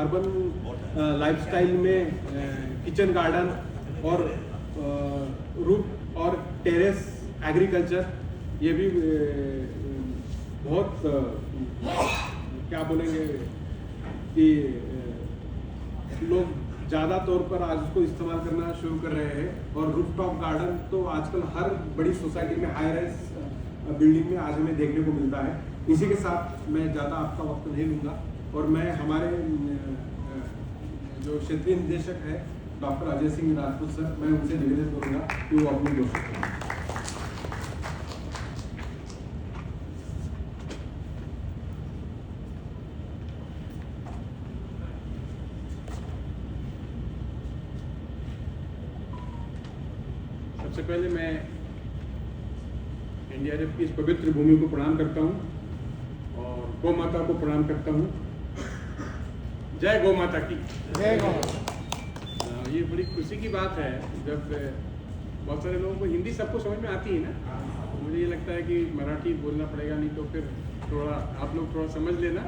Urban lifestyle में kitchen garden और roof और टेरेस एग्रीकल्चर ये भी बहुत क्या बोलेंगे कि लोग ज़्यादा तौर पर आज उसको इस्तेमाल करना शुरू कर रहे हैं। और रूफटॉप गार्डन तो आजकल हर बड़ी सोसाइटी में हाई राइज बिल्डिंग में आज हमें देखने को मिलता है। इसी के साथ मैं ज़्यादा आपका वक्त नहीं लूँगा और मैं हमारे जो क्षेत्रीय निदेशक है डॉक्टर अजय सिंह राजपूत सर, मैं उनसे निवेदन करूँगा कि वो अपनी घोषणा करें। सबसे पहले मैं एनडीआरएफ की इस पवित्र भूमि को प्रणाम करता हूँ और गौ माता को प्रणाम करता हूँ। जय गौ माता की जय गौ माता। ये बड़ी खुशी की बात है जब बहुत सारे लोगों को हिंदी सबको समझ में आती है ना। मुझे ये लगता है कि मराठी बोलना पड़ेगा, नहीं तो फिर थोड़ा आप लोग थोड़ा समझ लेना।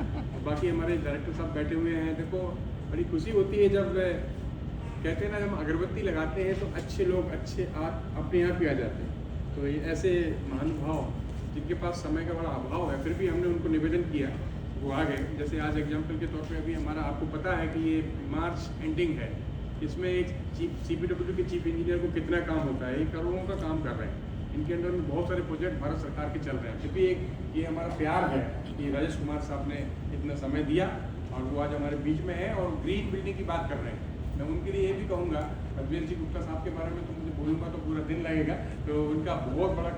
बाकी हमारे डायरेक्टर साहब बैठे हुए हैं। देखो बड़ी खुशी होती है जब कहते हैं ना, जब अगरबत्ती लगाते हैं तो अच्छे लोग अच्छे अपने यहाँ भी आ जाते हैं। तो ये ऐसे महानुभाव जिनके पास समय का बड़ा अभाव है, फिर भी हमने उनको निवेदन किया, वो आ गए। जैसे आज एग्जाम्पल के तौर पे अभी हमारा, आपको पता है कि ये मार्च एंडिंग है, इसमें एक CPWD के चीफ इंजीनियर को कितना काम होता है, ये करोड़ों का काम कर रहे हैं। इनके अंडर में बहुत सारे प्रोजेक्ट भारत सरकार के चल रहे हैं। क्योंकि एक ये हमारा प्यार है कि राजेश कुमार साहब ने इतना समय दिया और वो आज हमारे बीच में है और ग्रीन बिल्डिंग की बात कर रहे हैं। मैं उनके लिए ये भी कहूँगा, अजमेर जी गुप्ता साहब के बारे में तो मुझे बोलूँगा तो पूरा दिन लगेगा। तो उनका बहुत बड़ा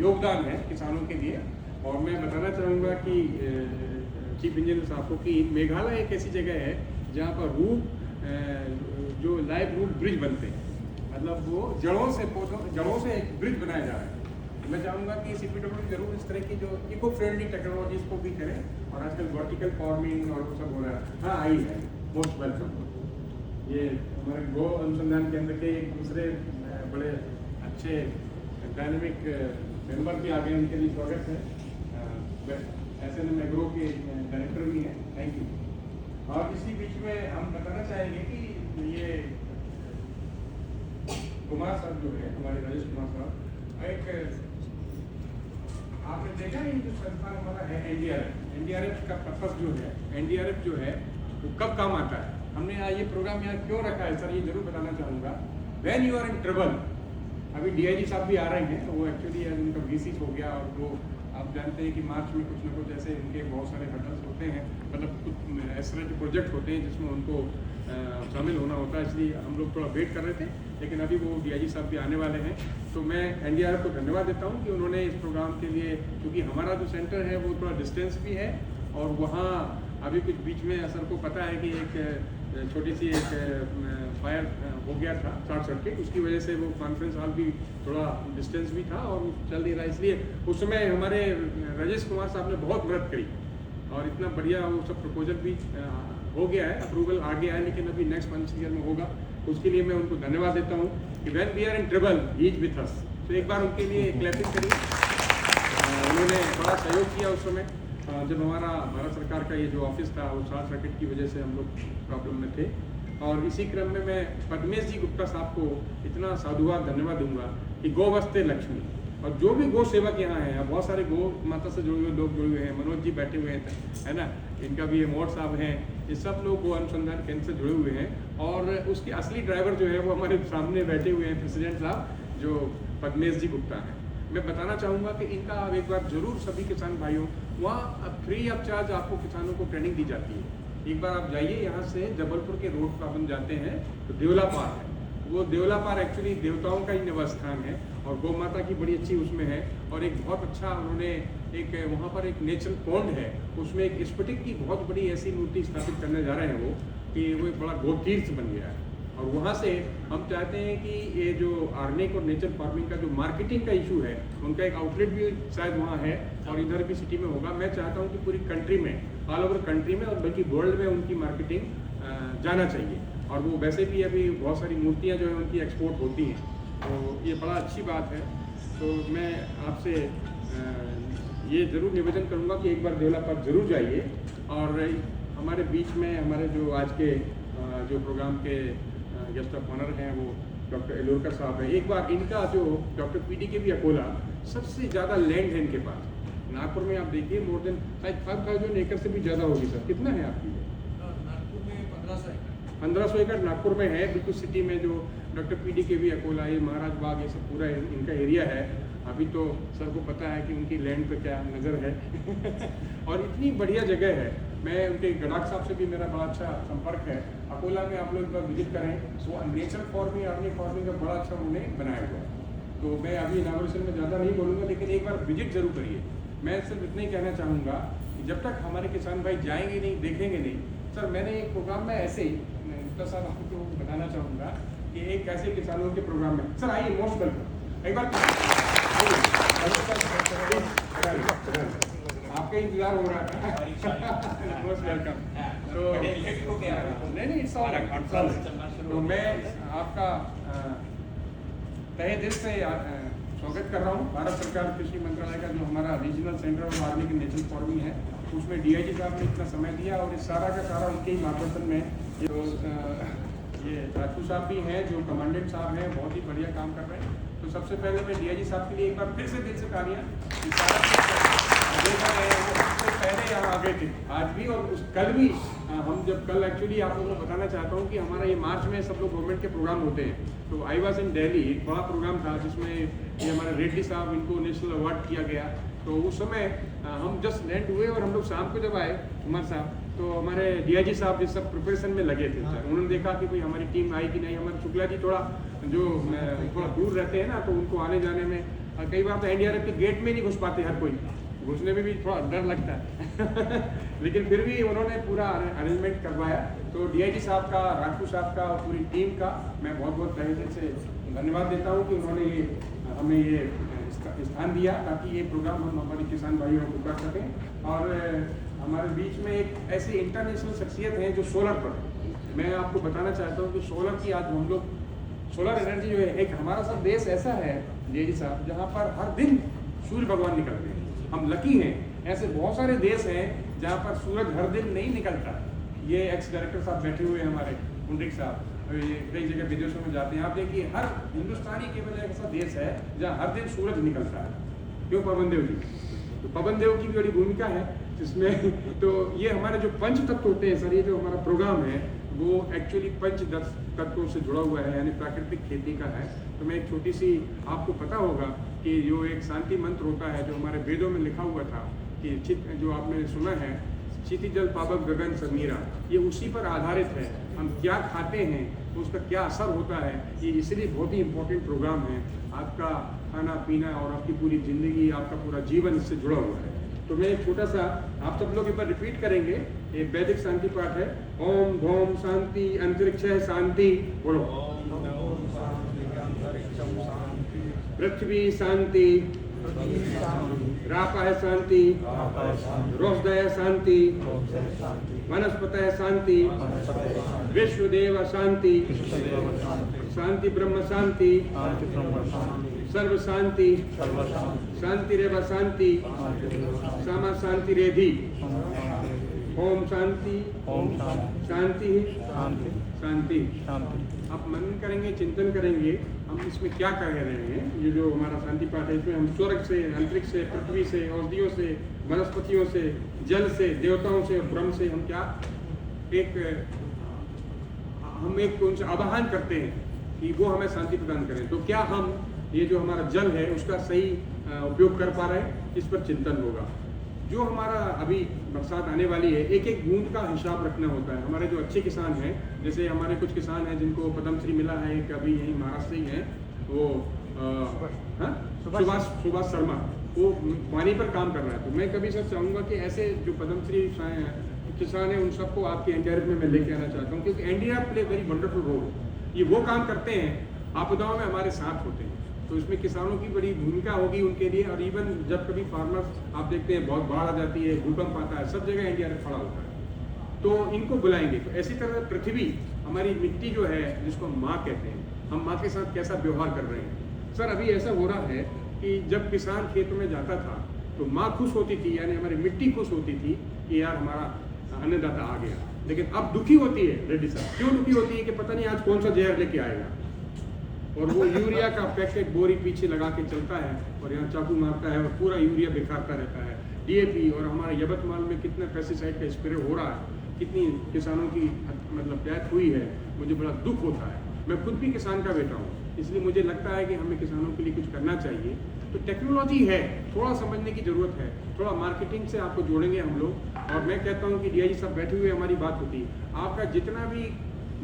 योगदान है किसानों के लिए। और मैं बताना चाहूँगा कि चीफ इंजीनियर साहब को कि मेघालय एक ऐसी जगह है जहाँ पर रूट जो लाइव रूट ब्रिज बनते हैं, मतलब वो जड़ों से एक ब्रिज बनाया जा रहा है। मैं चाहूँगा कि CPWD जरूर इस तरह की जो इको फ्रेंडली टेक्नोलॉजीज को भी करें। और आजकल वर्टिकल फार्मिंग और वो सब हो रहा है। हाँ आई है, मोस्ट वेलकम। ये हमारे गो अनुसंधान केंद्र के एक दूसरे बड़े अच्छे डायनेमिक मेंबर भी आ गए, उनके लिए स्वागत है। SNM एग्रो के डायरेक्टर भी हैं, थैंक यू। और इसी बीच में हम बताना चाहेंगे कि ये कुमार साहब जो है, हमारे राजेश कुमार साहब, एक आपने देखा नहीं जो संस्थान हमारा है एनडीआरएफ का पर्पस जो है, एनडीआरएफ जो है वो कब काम आता है। हमने ये प्रोग्राम यहाँ क्यों रखा है सर, ये जरूर बताना चाहूँगा। When you are in trouble, अभी DIG साहब भी आ रहे हैं, वो एक्चुअली उनका VC हो गया और वो आप जानते हैं कि मार्च में कुछ ना कुछ ऐसे उनके बहुत सारे हर्डल्स होते हैं, मतलब कुछ इस तरह के प्रोजेक्ट होते हैं जिसमें उनको शामिल होना होता है। इसलिए हम लोग थोड़ा वेट कर रहे थे, लेकिन अभी वो DIG साहब भी आने वाले हैं। तो मैं NDRF को धन्यवाद देता हूँ कि उन्होंने इस प्रोग्राम के लिए, क्योंकि हमारा जो सेंटर है वो थोड़ा डिस्टेंस भी है और वहाँ अभी कुछ बीच में सर को पता है कि एक छोटी सी एक फायर हो गया था, शॉर्ट सर्किट, उसकी वजह से वो कॉन्फ्रेंस हॉल भी थोड़ा डिस्टेंस भी था और चल नहीं रहा। इसलिए उस समय हमारे राजेश कुमार साहब ने बहुत मदद करी और इतना बढ़िया वो सब प्रपोजल भी हो गया है, अप्रूवल आ गया है, लेकिन अभी नेक्स्ट फाइनेंशियल ईयर में होगा। तो उसके लिए मैं उनको धन्यवाद देता हूँ कि when we are in trouble he is with us. तो एक बार उनके लिए क्लैपिंग करिए। उन्होंने बड़ा सहयोग किया उस समय जब हमारा भारत सरकार का ये जो ऑफिस था वो शॉर्ट सर्किट की वजह से हम लोग प्रॉब्लम में थे। और इसी क्रम में मैं पद्मेश जी गुप्ता साहब को इतना साधुवाद धन्यवाद दूंगा कि गो वस्ते लक्ष्मी, और जो भी गो सेवक यहाँ हैं, बहुत सारे गो माता से जुड़े हुए लोग जुड़े हुए हैं, मनोज जी बैठे हुए हैं, है ना, इनका भी मोर साहब हैं, ये सब लोग गो अनुसंधान केंद्र से जुड़े हुए हैं। और उसके असली ड्राइवर जो है वो हमारे सामने बैठे हुए हैं, प्रेसिडेंट साहब जो पद्मेश जी गुप्ता हैं। मैं बताना चाहूँगा कि इनका आप एक बार जरूर सभी किसान भाइयों, वहाँ फ्री ऑफ चार्ज आपको किसानों को ट्रेनिंग दी जाती है। एक बार आप जाइए, यहाँ से जबलपुर के रोड पर अपन जाते हैं तो देवला पार है, वो देवला पार एक्चुअली देवताओं का ही निवास स्थान है और गौ माता की बड़ी अच्छी उसमें है। और एक बहुत अच्छा उन्होंने एक वहाँ पर एक नेचुरल पॉन्ड है, उसमें एक स्फटिक की बहुत बड़ी ऐसी मूर्ति स्थापित करने जा रहे हैं वो, कि वो एक बड़ा गो तीर्थ बन गया है। और वहाँ से हम चाहते हैं कि ये जो ऑर्गेनिक और नेचुरल फार्मिंग का जो मार्केटिंग का इशू है, उनका एक आउटलेट भी शायद वहाँ है और इधर भी सिटी में होगा। मैं चाहता हूँ कि पूरी कंट्री में, ऑल ओवर कंट्री में और बल्कि वर्ल्ड में उनकी मार्केटिंग जाना चाहिए। और वो वैसे भी अभी बहुत सारी मूर्तियाँ जो है उनकी एक्सपोर्ट होती हैं, तो ये बड़ा अच्छी बात है। तो मैं आपसे ये ज़रूर निवेदन करूँगा कि एक बार देवला पार्क जरूर जाइए। और हमारे बीच में हमारे जो आज के जो प्रोग्राम के गेस्ट ऑफ ऑनर हैं वो डॉक्टर एलोरकर साहब हैं। एक बार इनका जो डॉक्टर पीडी के भी अकोला सबसे ज़्यादा लैंड है इनके पास। नागपुर में आप देखिए मोर देन 5,000 एकड़ से भी ज़्यादा होगी सर। कितना है आपकी? नागपुर में 1500 एकड़। 1500 एकड़ नागपुर में है, बिल्कुल सिटी में। जो डॉक्टर पीडी के भी अकोला, ये महाराज बाग, ये सब पूरा इनका एरिया है। अभी तो सर को पता है कि उनकी लैंड पे क्या नज़र है और इतनी बढ़िया जगह है। मैं उनके गडाख साहब से भी मेरा बड़ा अच्छा संपर्क है। अकोला में आप लोग एक बार विजिट करें, वो नेचर फार्मिंग, अर्निंग फार्मिंग का बड़ा अच्छा उन्होंने बनाया हुआ है। तो मैं अभी इनाग्रेशन में ज़्यादा नहीं बोलूँगा, लेकिन एक बार विजिट जरूर करिए। मैं सिर्फ इतना ही कहना चाहूँगा कि जब तक हमारे किसान भाई जाएंगे नहीं, देखेंगे नहीं। सर मैंने एक प्रोग्राम में ऐसे ही गुप्ता साहब आपको बताना चाहूँगा कि एक ऐसे किसानों के प्रोग्राम में, सर आइए, मोस्ट वेलकम। एक बार आपका इंतजार हो रहा था। Most welcome. तो नहीं तो मैं आपका तहे दिल से स्वागत कर रहा हूँ। भारत सरकार कृषि मंत्रालय का जो हमारा regional centre of organic and natural farming है, उसमें डीआईजी साहब ने इतना समय दिया और इस सारा का सारा उनके ही मार्गदर्शन में। जो ये राजू साहब भी हैं, जो कमांडेंट साहब हैं, बहुत ही बढ़िया काम कर रहे हैं। तो सबसे पहले मैं डीआईजी साहब के लिए एक बार फिर से दिल से तालियां। सबसे पहले यहाँ आ गए थे आज भी और कल भी। हम जब कल एक्चुअली आप लोगों को बताना चाहता हूँ कि हमारा ये मार्च में सब लोग गवर्नमेंट के प्रोग्राम होते हैं। तो आई वॉज इन दिल्ली, एक बड़ा प्रोग्राम था जिसमें ये हमारे रेड्डी साहब, इनको नेशनल अवार्ड किया गया। तो उस समय हम जस्ट लैंड हुए और हम लोग शाम को जब आए कुमार साहब, तो हमारे डीआईजी साहब इस सब प्रिपरेशन में लगे थे। उन्होंने देखा कि कोई हमारी टीम आई कि नहीं। हमारे शुक्ला जी थोड़ा दूर रहते हैं ना, तो उनको आने जाने में कई बार तो एनडीआरएफ के गेट में नहीं घुस पाते हर कोई, घुसने में भी थोड़ा डर लगता है लेकिन फिर भी उन्होंने पूरा अरेंजमेंट करवाया। तो डीआईजी साहब का, राजू साहब का और पूरी टीम का मैं बहुत बहुत तहे दिल से धन्यवाद देता हूँ कि उन्होंने हमें ये स्थान दिया ताकि ये प्रोग्राम हम हमारे किसान भाइयों को कर सकें। और हमारे बीच में एक ऐसी इंटरनेशनल शख्सियत है जो सोलर पर, मैं आपको बताना चाहता हूँ कि सोलर की आज हम लोग, सोलर एनर्जी जो है, एक हमारा सब देश ऐसा है डीआईजी साहब जहाँ पर हर दिन सूर्य भगवान निकलते हैं। हम लकी हैं, ऐसे बहुत सारे देश हैं जहाँ पर सूरज हर दिन नहीं निकलता। ये एक्स डायरेक्टर साहब बैठे हुए हैं हमारे, पुंडरिक साहब, ये कई जगह विदेशों में जाते हैं। आप देखिए हर हिंदुस्तानी केवल एक ऐसा देश है जहाँ हर दिन सूरज निकलता है। क्यों? पवन देव जी। तो पवन देव की भी बड़ी भूमिका है इसमें। तो ये हमारे जो पंच तत्व होते हैं सर, ये जो हमारा प्रोग्राम है वो एक्चुअली पंच तत्वों से जुड़ा हुआ है, यानी प्राकृतिक खेती का है। तो मैं एक छोटी सी, आपको पता होगा कि जो एक शांति मंत्र होता है जो हमारे वेदों में लिखा हुआ था कि चित, जो आपने सुना है, क्षिति जल पावक गगन समीरा, ये उसी पर आधारित है। हम क्या खाते हैं तो उसका क्या असर होता है, ये इसलिए बहुत ही इम्पोर्टेंट प्रोग्राम है। आपका खाना पीना और आपकी पूरी ज़िंदगी, आपका पूरा जीवन इससे जुड़ा हुआ है। तो मैं एक छोटा सा, आप सब लोग एक बार रिपीट करेंगे, एक वैदिक शांति पाठ है। ओम धोम शांति अंतरिक्ष शांति, बोलो। पृथ्वी शांति, रापः शांति, रोषदय शांति, वनस्पतय शांति, विश्वदेव शांति, शांति ब्रह्म शांति, सर्व शांति, शांतिरेव शांति, सामा शांति रेधि। ओम शांति, ओम शांति, शांति। आप मनन करेंगे, चिंतन करेंगे हम इसमें क्या कह रहे हैं। ये जो हमारा शांति पाठ है, इसमें हम स्वर्ग से, अंतरिक्ष से, पृथ्वी से, औषधियों से, वनस्पतियों से, जल से, देवताओं से, ब्रह्म से हम क्या एक उनसे आह्वान करते हैं कि वो हमें शांति प्रदान करें। तो क्या हम ये जो हमारा जल है उसका सही उपयोग कर पा रहे हैं, इस पर चिंतन होगा। जो हमारा अभी बरसात आने वाली है, एक एक बूंद का हिसाब रखना होता है। हमारे जो अच्छे किसान हैं, जैसे हमारे कुछ किसान हैं जिनको पद्मश्री मिला है, एक अभी यही महाराष्ट्र ही हैं, वो सुभाष शर्मा, वो पानी पर काम कर रहा है। तो मैं कभी सर चाहूँगा कि ऐसे जो पद्मश्री किसान हैं उन सबको आपके एनडीआरएफ में मैं लेके आना चाहता हूँ, क्योंकि NDRF play very wonderful role. ये वो काम करते हैं, आपदाओं में हमारे साथ होते हैं। तो इसमें किसानों की बड़ी भूमिका होगी उनके लिए। और इवन जब कभी फार्मर्स, आप देखते हैं बहुत बाढ़ आ जाती है, भूकंप आता है, सब जगह एनडीआरएफ खड़ा होता है, तो इनको बुलाएंगे। तो ऐसी तरह पृथ्वी, हमारी मिट्टी जो है, जिसको हम माँ कहते हैं, हम माँ के साथ कैसा व्यवहार कर रहे हैं। सर अभी ऐसा हो रहा है कि जब किसान खेत में जाता था तो माँ खुश होती थी, यानी हमारी मिट्टी खुश होती थी कि यार हमारा अन्नदाता आ गया। लेकिन अब दुखी होती है रेड्डी साहब, क्यों दुखी होती है कि पता नहीं आज कौन सा जहर लेके आएगा, और वो यूरिया का पैकेट बोरी पीछे लगा के चलता है और यहाँ चाकू मारता है और पूरा यूरिया बिखारता रहता है। डीएपी और हमारे यवतमाल में कितना पेस्टिसाइड का स्प्रे हो रहा है, कितनी किसानों की मतलब डेथ हुई है, मुझे बड़ा दुख होता है। मैं खुद भी किसान का बेटा हूँ, इसलिए मुझे लगता है कि हमें किसानों के लिए कुछ करना चाहिए। तो टेक्नोलॉजी है, थोड़ा समझने की ज़रूरत है, थोड़ा मार्केटिंग से आपको जोड़ेंगे हम लोग। और मैं कहता हूँ कि डीआईजी साहब बैठे हुए हमारी बात होती है, आपका जितना भी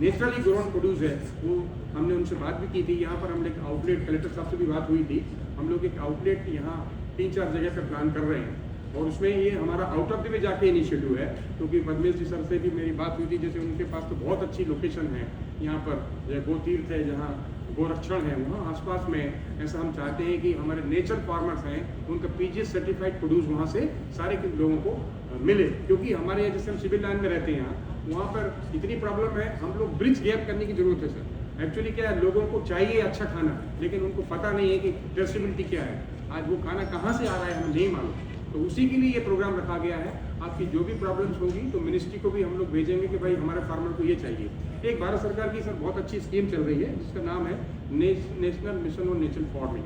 नेचुरली ग्रोन प्रोड्यूस है वो हमने उनसे बात भी की थी। यहाँ पर हम एक आउटलेट, कलेक्टर साहब से भी बात हुई थी, हम लोग एक आउटलेट यहाँ 3-4 जगह पर प्लान कर रहे हैं और उसमें ये हमारा आउट ऑफ द वे जाके इनिशिएटिव है, क्योंकि पद्मेश जी सर से भी मेरी बात हुई थी। जैसे उनके पास तो बहुत अच्छी लोकेशन है यहाँ पर, गोतीर्थ है, जहाँ गोरक्षण है, वहाँ आसपास में ऐसा हम चाहते हैं कि हमारे नेचर फार्मर्स हैं उनका पीजीएस सर्टिफाइड प्रोड्यूस वहाँ से सारे लोगों को मिले। क्योंकि हमारे यहाँ जैसे हम सिविल लाइन में रहते हैं वहाँ पर इतनी प्रॉब्लम है, हम लोग ब्रिज गैप करने की जरूरत है सर। एक्चुअली क्या है, लोगों को चाहिए अच्छा खाना, लेकिन उनको पता नहीं है कि ट्रेसेबिलिटी क्या है, आज वो खाना कहाँ से आ रहा है हमें नहीं मालूम। तो उसी के लिए ये प्रोग्राम रखा गया है। आपकी जो भी प्रॉब्लम्स होंगी तो मिनिस्ट्री को भी हम लोग भेजेंगे कि भाई हमारे फार्मर को ये चाहिए। एक भारत सरकार की सर बहुत अच्छी स्कीम चल रही है जिसका नाम है national mission on natural farming,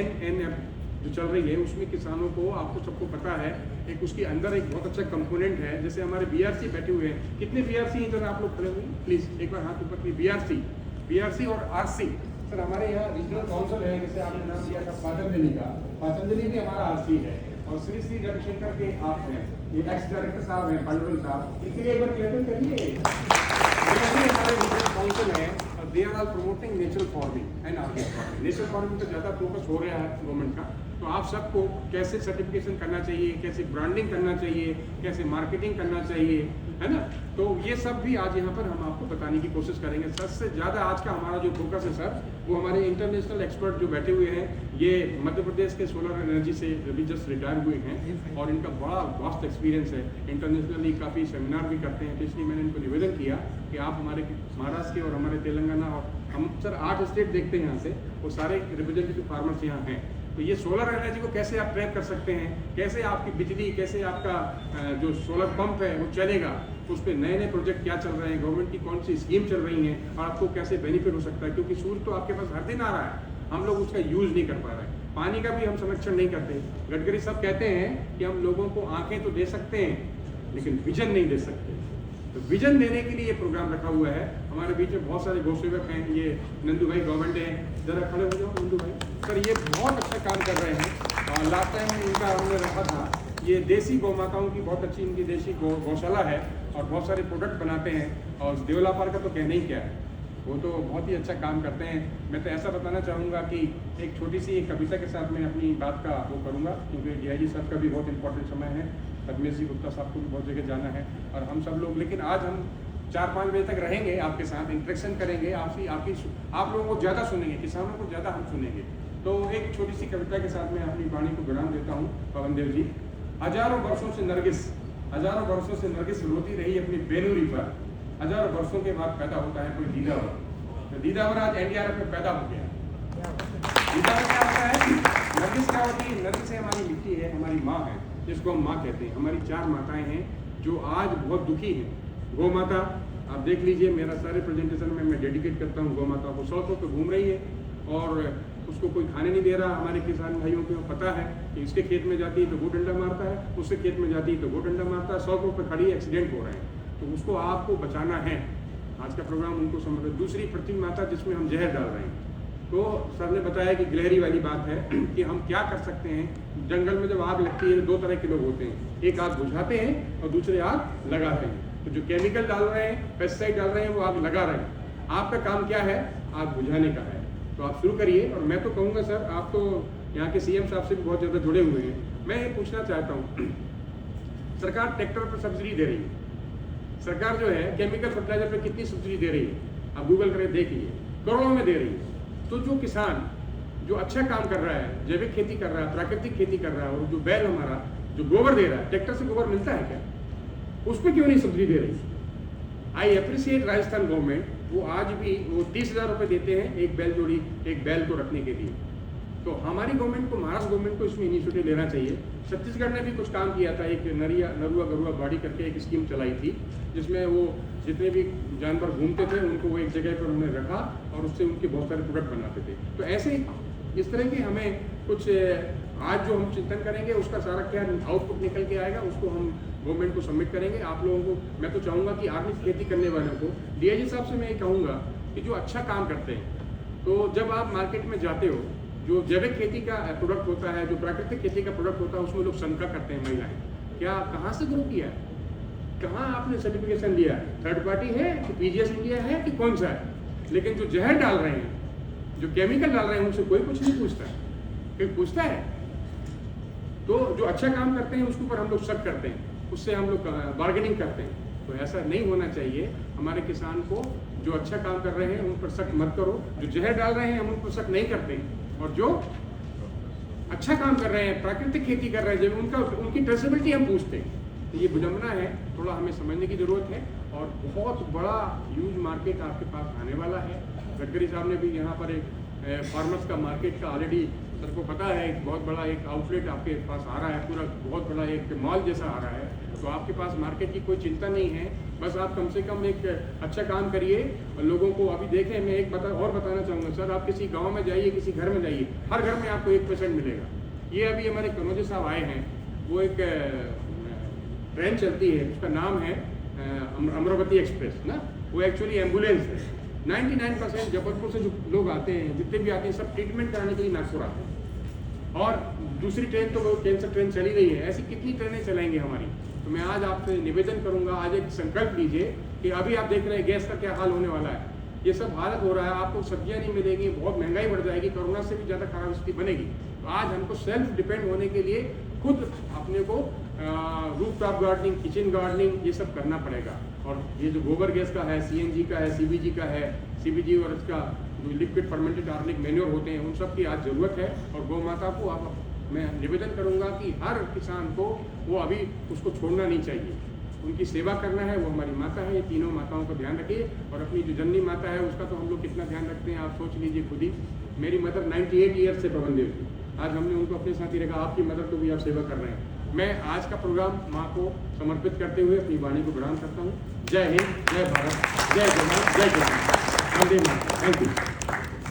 NNF जो चल रही है। उसमें किसानों को, आपको सबको पता है, एक उसके अंदर एक बहुत अच्छा कंपोनेंट है। जैसे हमारे BRC बैठे हुए हैं, कितने BRC इधर आप लोग खड़े हुए हैं, प्लीज़ एक बार हाथ ऊपर की। BRC और RC सर हमारे यहाँ रीजनल काउंसिल है, जैसे आपने नाम दिया था पातंजलि का, पातंजलि भी हमारा RC है। और श्री श्री रविशंकर के आप हैं, ये एक्स डायरेक्टर साहब हैं, पांडुरंग साहब, इसके लिए एक बार क्लियर करिए। हमारे रीजनल काउंसिल है और they are promoting natural farming and organic farming. Natural farming पर ज़्यादा फोकस हो रहा है गवर्नमेंट का। तो आप सबको कैसे सर्टिफिकेशन करना चाहिए, कैसे ब्रांडिंग करना चाहिए, कैसे मार्केटिंग करना चाहिए, है ना। तो ये सब भी आज यहाँ पर हम आपको बताने की कोशिश करेंगे। सबसे ज़्यादा आज का हमारा जो फोकस है सर, वो हमारे इंटरनेशनल एक्सपर्ट जो बैठे हुए हैं, ये मध्य प्रदेश के सोलर एनर्जी से अभी जस्ट रिटायर हुए हैं और इनका बड़ा वास्ट एक्सपीरियंस है, इंटरनेशनली काफ़ी सेमिनार भी करते हैं। तो इसलिए मैंने इनको निवेदन किया कि आप हमारे महाराष्ट्र के और हमारे तेलंगाना और हम सर 8 स्टेट देखते हैं यहाँ से, वो सारे रिप्रेजेंटेटिव फार्मर्स यहाँ हैं। तो ये सोलर एनर्जी को कैसे आप ट्रैक कर सकते हैं, कैसे आपकी बिजली, कैसे आपका जो सोलर पंप है वो चलेगा, उस पर नए नए प्रोजेक्ट क्या चल रहे हैं, गवर्नमेंट की कौन सी स्कीम चल रही हैं और आपको कैसे बेनिफिट हो सकता है। क्योंकि सूर्य तो आपके पास हर दिन आ रहा है, हम लोग उसका यूज़ नहीं कर पा रहे हैं, पानी का भी हम संरक्षण नहीं करते। गडकरी साहब कहते हैं कि हम लोगों को आंखें तो दे सकते हैं लेकिन विजन नहीं दे सकते। तो विजन देने के लिए ये प्रोग्राम रखा हुआ है। हमारे बीच में बहुत सारे गौसेवक हैं, ये नंदू भाई गवर्नमेंट हैं, जरा खड़े हो जाओ नंदू भाई। सर ये बहुत अच्छा काम कर रहे हैं और लास्ट टाइम इनका हमने रखा था, ये देसी गौ माताओं की बहुत अच्छी इनकी देसी गौशाला है और बहुत सारे प्रोडक्ट बनाते हैं। और देवलापार का तो कहना ही क्या है, वो तो बहुत ही अच्छा काम करते हैं। मैं तो ऐसा बताना चाहूँगा कि एक छोटी सी कविता के साथ मैं अपनी बात का वो करूँगा, क्योंकि डीआईजी साहब का भी बहुत इंपॉर्टेंट समय है, पद्मेश जी गुप्ता साहब को भी बहुत जगह जाना है और हम सब लोग। लेकिन आज हम 4-5 बजे तक रहेंगे आपके साथ, इंटरेक्शन करेंगे, आप लोगों को ज़्यादा सुनेंगे, किसानों को ज़्यादा हम सुनेंगे। तो एक छोटी सी कविता के साथ मैं अपनी वाणी को विराम देता हूँ। पवन देव जी, हजारों वर्षों से नरगिस रोती रही अपनी बेनूरी पर, हजारों वर्षों के बाद पैदा होता है कोई दीदावर। तो दीदावर आज NDRF में पैदा हो गया। दीदावर क्या होता है, नरगिस क्या होती है, नरगिस हमारी मिट्टी है, हमारी माँ है, जिसको हम माँ कहते हैं। हमारी 4 माताएं हैं जो आज बहुत दुखी हैं। गौ माता आप देख लीजिए, मेरा सारे प्रेजेंटेशन में मैं डेडिकेट करता हूँ गौ माता को। सड़कों पर घूम रही है और उसको कोई खाने नहीं दे रहा। हमारे किसान भाइयों को पता है कि इसके खेत में जाती है तो वो डंडा मारता है, उसके खेत में जाती है तो वो डंडा मारता है, सड़कों पर खड़ी एक्सीडेंट हो रहे हैं। तो उसको आपको बचाना है, आज का प्रोग्राम उनको समर्पित। दूसरी पृथ्वी माता जिसमें हम जहर डाल रहे हैं। तो सर ने बताया कि गिलहरी वाली बात है कि हम क्या कर सकते हैं। जंगल में जब आग लगती है तो 2 तरह के लोग होते हैं, एक आग बुझाते हैं और दूसरे आग लगाते हैं। तो जो केमिकल डाल रहे हैं, पेस्टिसाइड डाल रहे हैं, वो आग लगा रहे हैं। आपका काम क्या है, आग बुझाने का है। तो आप शुरू करिए। और मैं तो कहूँगा सर, आप तो यहाँ के CM साहब से भी बहुत ज़्यादा जुड़े हुए हैं, मैं ये पूछना चाहता हूँ, सरकार ट्रैक्टर पर सब्सिडी दे रही है, सरकार जो है केमिकल फर्टिलाइजर पर कितनी सब्सिडी दे रही है, आप गूगल करके देखिए, करोड़ों में दे रही है। तो जो किसान जो अच्छा काम कर रहा है, जैविक खेती कर रहा है, प्राकृतिक खेती कर रहा है, और जो बैल हमारा जो गोबर दे रहा है, ट्रैक्टर से गोबर मिलता है क्या, उस पर क्यों नहीं सब्सिडी दे रही? आई अप्रिशिएट राजस्थान गवर्नमेंट, वो आज भी वो 30,000 रुपये देते हैं एक बैल जोड़ी, एक बैल को रखने के लिए। तो हमारी गवर्नमेंट को, महाराष्ट्र गवर्नमेंट को इसमें इनिशिएटिव लेना चाहिए। छत्तीसगढ़ ने भी कुछ काम किया था, एक नरुआ गरुआ बाड़ी करके एक स्कीम चलाई थी, जिसमें वो जितने भी जानवर घूमते थे उनको वो एक जगह पर उन्हें रखा और उससे उनके बहुत सारे प्रोडक्ट बनाते थे। तो ऐसे इस तरह की हमें कुछ आज जो हम चिंतन करेंगे उसका सारा क्या आउटपुट निकल के आएगा, उसको हम गवर्नमेंट को सबमिट करेंगे। आप लोगों को मैं तो चाहूँगा कि आर्गेनिक खेती करने वालों को, डीआईजी साहब से मैं ये कहूँगा कि जो अच्छा काम करते हैं, तो जब आप मार्केट में जाते हो, जो जैविक खेती का प्रोडक्ट होता है, जो प्राकृतिक खेती का प्रोडक्ट होता है, उसमें लोग शंका करते हैं महिलाएं, क्या कहाँ से ग्रो किया है, कहाँ आपने सर्टिफिकेशन लिया है, थर्ड पार्टी है कि पीजीएस इंडिया है कि कौन सा है। लेकिन जो जहर डाल रहे हैं, जो केमिकल डाल रहे हैं, उनसे कोई कुछ नहीं पूछता है, कोई पूछता है। तो जो अच्छा काम करते हैं उसके ऊपर हम लोग शक करते हैं, उससे हम लोग बार्गेनिंग करते हैं। तो ऐसा नहीं होना चाहिए। हमारे किसान को जो अच्छा काम कर रहे हैं उन पर शक मत करो, जो जहर डाल रहे हैं हम उन पर शक नहीं करते हैं, और जो अच्छा काम कर रहे हैं, प्राकृतिक खेती कर रहे हैं, जब उनकी ट्रेसेबिलिटी हम पूछते हैं। तो ये विडंबना है, थोड़ा हमें समझने की ज़रूरत है। और बहुत बड़ा ह्यूज मार्केट आपके पास आने वाला है। गडकरी साहब ने भी यहाँ पर एक फार्मर्स का मार्केट का ऑलरेडी सर को पता है, एक बहुत बड़ा एक आउटलेट आपके पास आ रहा है, पूरा बहुत बड़ा एक मॉल जैसा आ रहा है। तो आपके पास मार्केट की कोई चिंता नहीं है, बस आप कम से कम एक अच्छा काम करिए और लोगों को अभी देखें। मैं एक और बताना चाहूँगा सर, आप किसी गांव में जाइए, किसी घर में जाइए, हर घर में आपको 1% मिलेगा। ये अभी हमारे कनौजे साहब आए हैं, वो एक ट्रेन चलती है, उसका नाम है अमरावती एक्सप्रेस ना, वो एक्चुअली एम्बुलेंस है। 99% जबलपुर से जो लोग आते हैं, जितने भी आते हैं, सब ट्रीटमेंट कराने के लिए नागपुर आते हैं। और दूसरी ट्रेन तो कैंसर ट्रेन चली रही है, ऐसी कितनी ट्रेनें चलाएंगे हमारी। तो मैं आज आपसे निवेदन करूंगा, आज एक संकल्प लीजिए कि अभी आप देख रहे हैं गैस का क्या हाल होने वाला है, ये सब हालत हो रहा है, आपको सब्जियां नहीं मिलेगी, बहुत महंगाई बढ़ जाएगी, कोरोना से भी ज़्यादा खराब स्थिति बनेगी। तो आज हमको सेल्फ डिपेंड होने के लिए खुद अपने को roof top gardening, kitchen gardening, ये सब करना पड़ेगा। और ये जो गोबर गैस का है, सीएनजी का है, सीबीजी का है, सीबीजी और इसका जो लिक्विड फर्मेंटेड ऑर्गेनिक मैन्योर होते हैं, उन सब की आज ज़रूरत है। और गौ माता को आप, मैं निवेदन करूंगा कि हर किसान को वो अभी उसको छोड़ना नहीं चाहिए, उनकी सेवा करना है। वो हमारी माता है, ये तीनों माताओं का ध्यान रखिए। और अपनी जो जननी माता है उसका तो हम लोग कितना ध्यान रखते हैं, आप सोच लीजिए खुद ही। मेरी मदर 98 ईयर्स से प्रबंधित थी, आज हमने उनको अपने साथ ही रखा। आपकी मदर को भी आप सेवा कर रहे हैं। मैं आज का प्रोग्राम माँ को समर्पित करते हुए अपनी वाणी को विराम करता हूँ। जय हिंद, जय भारत, जय जवान, जय किसान, वंदे मातरम। Thank you.